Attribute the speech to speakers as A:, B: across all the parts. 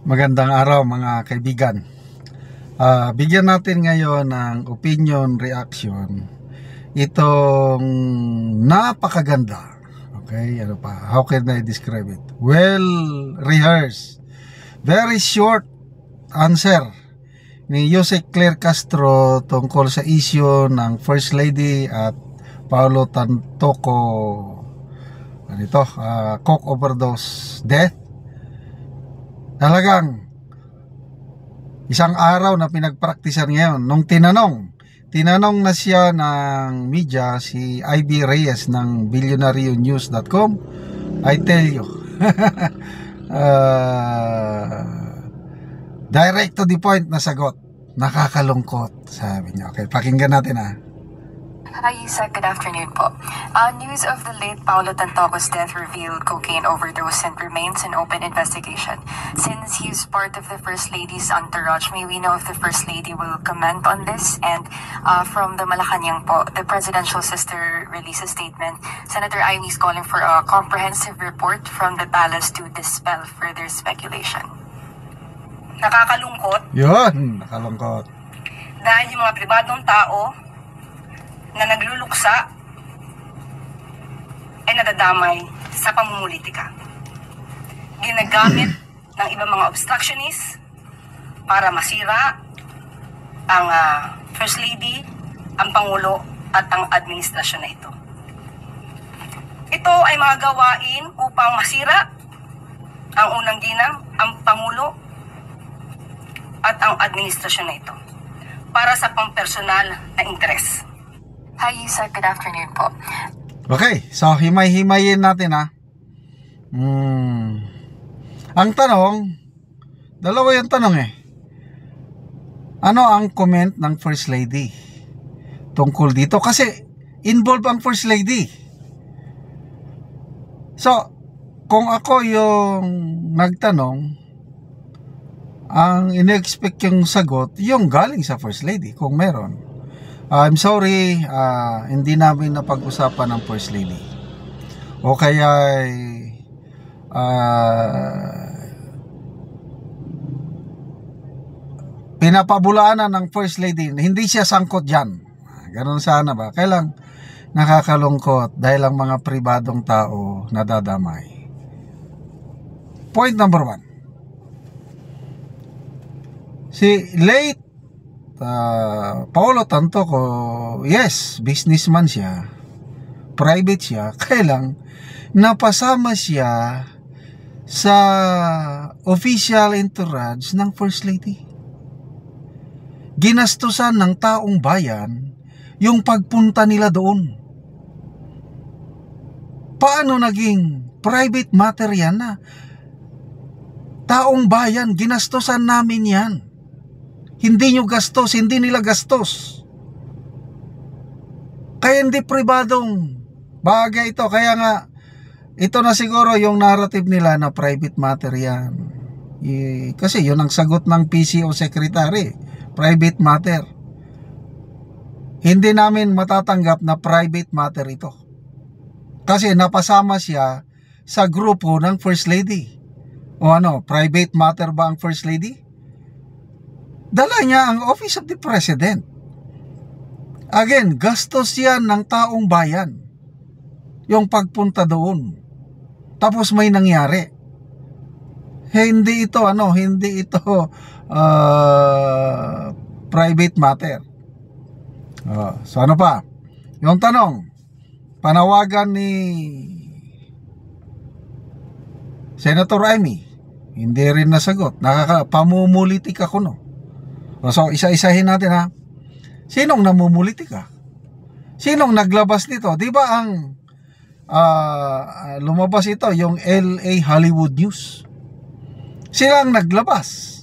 A: Magandang araw mga kaibigan. Bigyan natin ngayon ng opinion reaction itong napakaganda. Okay, ano pa? How can I describe it? Well rehearsed, very short answer ni Jose Claire Castro tungkol sa issue ng First Lady at Paulo Tantoco coke overdose death. Talagang isang araw na pinagpraktisan ngayon. Nung tinanong na siya ng media, si Ivy Reyes ng billionairenews.com, I tell you, direct to the point na sagot. Nakakalungkot, sabi niya. Okay, pakinggan natin
B: Hi, Yusek. Good afternoon po. News of the late Paulo Tantoco's death revealed cocaine overdose and remains an open investigation. Since he is part of the First Lady's entourage, may we know if the First Lady will comment on this? And from the Malacanang po, the presidential sister released a statement. Senator Amy is calling for a comprehensive report from the palace to dispel further speculation.
C: Nakakalungkot.
A: Yun, nakalungkot.
C: Dahil yung mga pribadong tao na nagluluksa ay nadadamay sa pamumulitika. Ginagamit ng ibang mga obstructionists para masira ang First Lady, ang Pangulo at ang administrasyon na ito. Ito ay mga gawain upang masira ang unang ginang, ang Pangulo at ang administrasyon na ito para sa pampersonal na interes.
B: Hi, Yusek. Good afternoon po.
A: Okay, so himay-himayin natin Ang tanong, dalawa yung tanong Ano ang comment ng First Lady tungkol dito? Kasi involved ang First Lady. So, kung ako yung nagtanong, ang in-expect yung sagot, yung galing sa First Lady, kung meron. I'm sorry, hindi namin napag-usapan ng First Lady. O kaya pinapabulaanan ng First Lady, hindi siya sangkot dyan. Ganun sana ba? Kailang nakakalungkot dahil ang mga pribadong tao nadadamay. Point number 1. Si late Paulo Tantoco, yes, businessman siya, private siya, kailang napasama siya sa official entourage ng First Lady. Ginastusan ng taong bayan yung pagpunta nila doon. Paano naging private matter yan na? Taong bayan, ginastusan namin yan. Hindi nyo gastos, hindi nila gastos. Kaya hindi pribadong bagay ito. Kaya nga, ito na siguro yung narrative nila na private matter yan. Kasi yun ang sagot ng PCO Secretary. Private matter. Hindi namin matatanggap na private matter ito. Kasi napasama siya sa grupo ng First Lady. O private matter ba ang First Lady? Dala niya ang Office of the President. Again, gastos yan ng taong bayan. Yung pagpunta doon. Tapos may nangyari. Hindi ito private matter. So ano pa? Yung tanong, panawagan ni Senator Amy, hindi rin nasagot. Pamumulitik ako So isa-isahin natin Sinong namumulitika? Sinong naglabas nito? Di ba ang lumabas ito yung LA Hollywood News? Sila ang naglabas.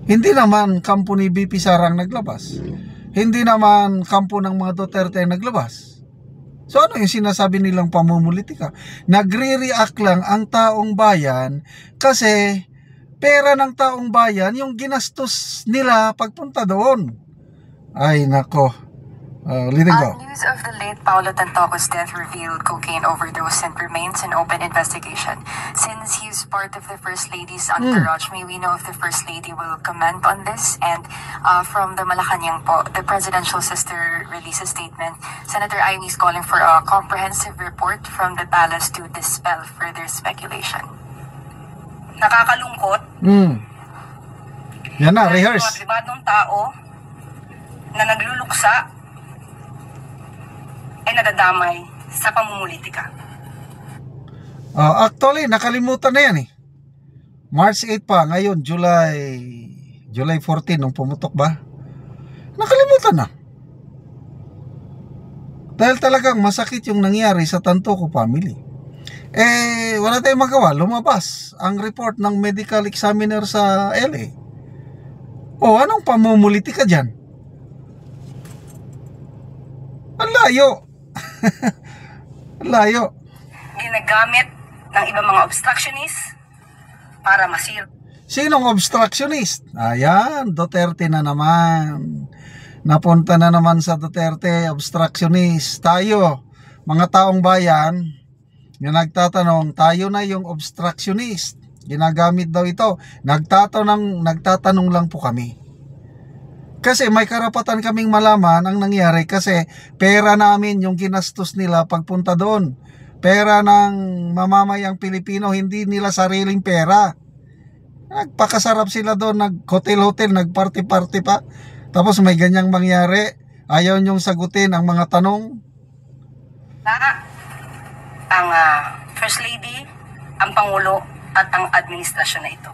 A: Hindi naman kampo ni BP Sarang naglabas. Hindi naman kampo ng mga Duterte naglabas. So ano yung sinasabi nilang pamumulitika? Nagre-react lang ang taong bayan kasi pera ng taong bayan yung ginastos nila pagpunta doon. Ay nako.
B: News of the late Paulo Tantoco's death revealed cocaine overdose and remains an open investigation. Since he is part of the First Lady's entourage. May we know if the First Lady will comment on this? And from the Malacanang po, the presidential sister released a statement. Senator Amy is calling for a comprehensive report from the palace to dispel further speculation.
C: Nakakalungkot.
A: Yan na,
C: Mga
A: rehearse.
C: pribadong tao na nagluluksa ay nadadamay sa pamumulitika.
A: Actually, nakalimutan na yan eh. March 8 pa, ngayon July 14 nung pumutok ba? Nakalimutan na. Dahil talagang masakit yung nangyari sa Tantoco family. Wala tayong magawa. Lumabas ang report ng medical examiner sa LA. Anong pamumuliti ka dyan? Ang layo. Ang layo.
C: Ginagamit ng ibang mga obstructionist para masira.
A: Sinong obstructionist? Ayan, Duterte na naman. Napunta na naman sa Duterte, obstructionist. Tayo, mga taong bayan, yung nagtatanong, tayo na yung obstructionist. Ginagamit daw ito. Nagtatanong lang po kami. Kasi may karapatan kaming malaman ang nangyari kasi pera namin yung ginastos nila pagpunta doon. Pera ng mamamayang Pilipino, hindi nila sariling pera. Nagpakasarap sila doon, nag-hotel-hotel, nag-party-party pa. Tapos may ganyang mangyari, ayaw nyong sagutin ang mga tanong.
C: Ang First Lady, ang Pangulo, at ang administrasyon na ito.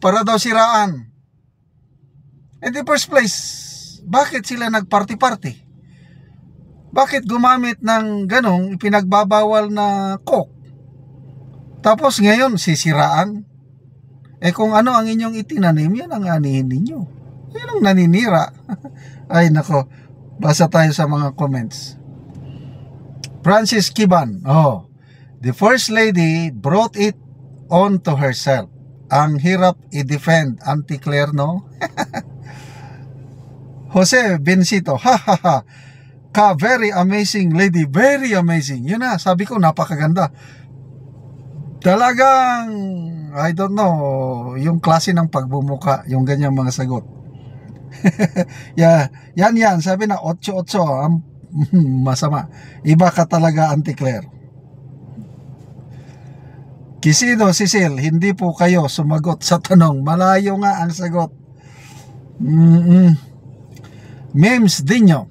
A: Para daw siraan. In the first place, bakit sila nag-party-party? Bakit gumamit ng ganong ipinagbabawal na coke? Tapos ngayon, sisiraan? Kung ano ang inyong itinanim, yan ang anihin ninyo. Yan ang naninira. Ay nako, basa tayo sa mga comments. Francis Kiban, the First Lady brought it on to herself. Ang hirap i-defend, Auntie Claire, no? Jose Bencito, very amazing lady, very amazing. Yun na, sabi ko, napakaganda. Talagang, I don't know, yung klase ng pagbumuka, yung ganyang mga sagot. Yan, sabi na, 8-8, masama. Iba ka talaga, Auntie Claire. Kisido, Cecil, hindi po kayo sumagot sa tanong. Malayo nga ang sagot. Memes Dinyo,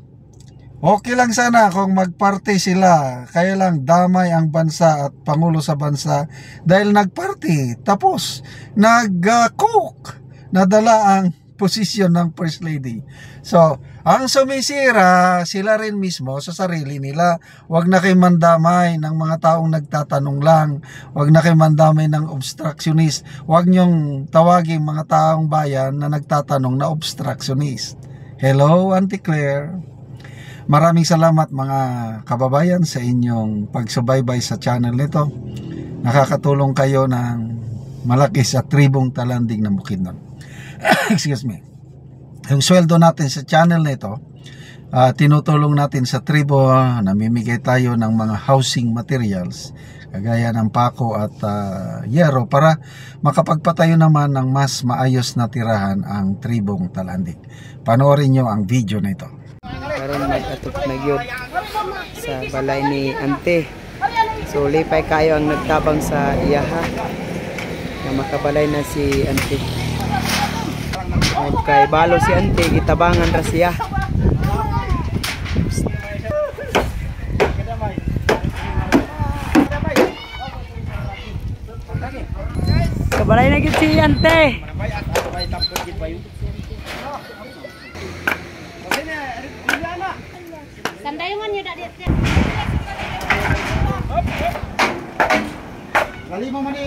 A: okay lang sana kung magparty sila, kaya lang damay ang bansa at pangulo sa bansa dahil nagparty, tapos nag-cook, nadala ang posisyon ng First Lady. So, ang sumisira, sila rin mismo sa sarili nila. Huwag na kayo mandamay ng mga taong nagtatanong lang. Huwag na kayo mandamay ng obstructionist. Huwag nyong tawagin mga taong bayan na nagtatanong na obstructionist. Hello, Auntie Claire. Maraming salamat mga kababayan sa inyong pagsubaybay sa channel nito. Nakakatulong kayo ng malaki sa tribong talanding ng Bukidnon. Excuse me. Yung sweldo natin sa channel nito, tinutulong natin sa tribo, namimigay tayo ng mga housing materials, kagaya ng pako at yero para makapagpatayo naman ng mas maayos na tirahan ang tribong talanding. Panoorin nyo ang video na ito.
D: Karon mag-atok na gyud sa balay ni Ante. So lipay kayo ang nagtabang sa iyaha na makabalay na si Ante. Kay balo si Ante, gitabangan ra siya. Kabalay na gyud si Ante.
E: Sandayungan nyo dati.
A: Kali mo man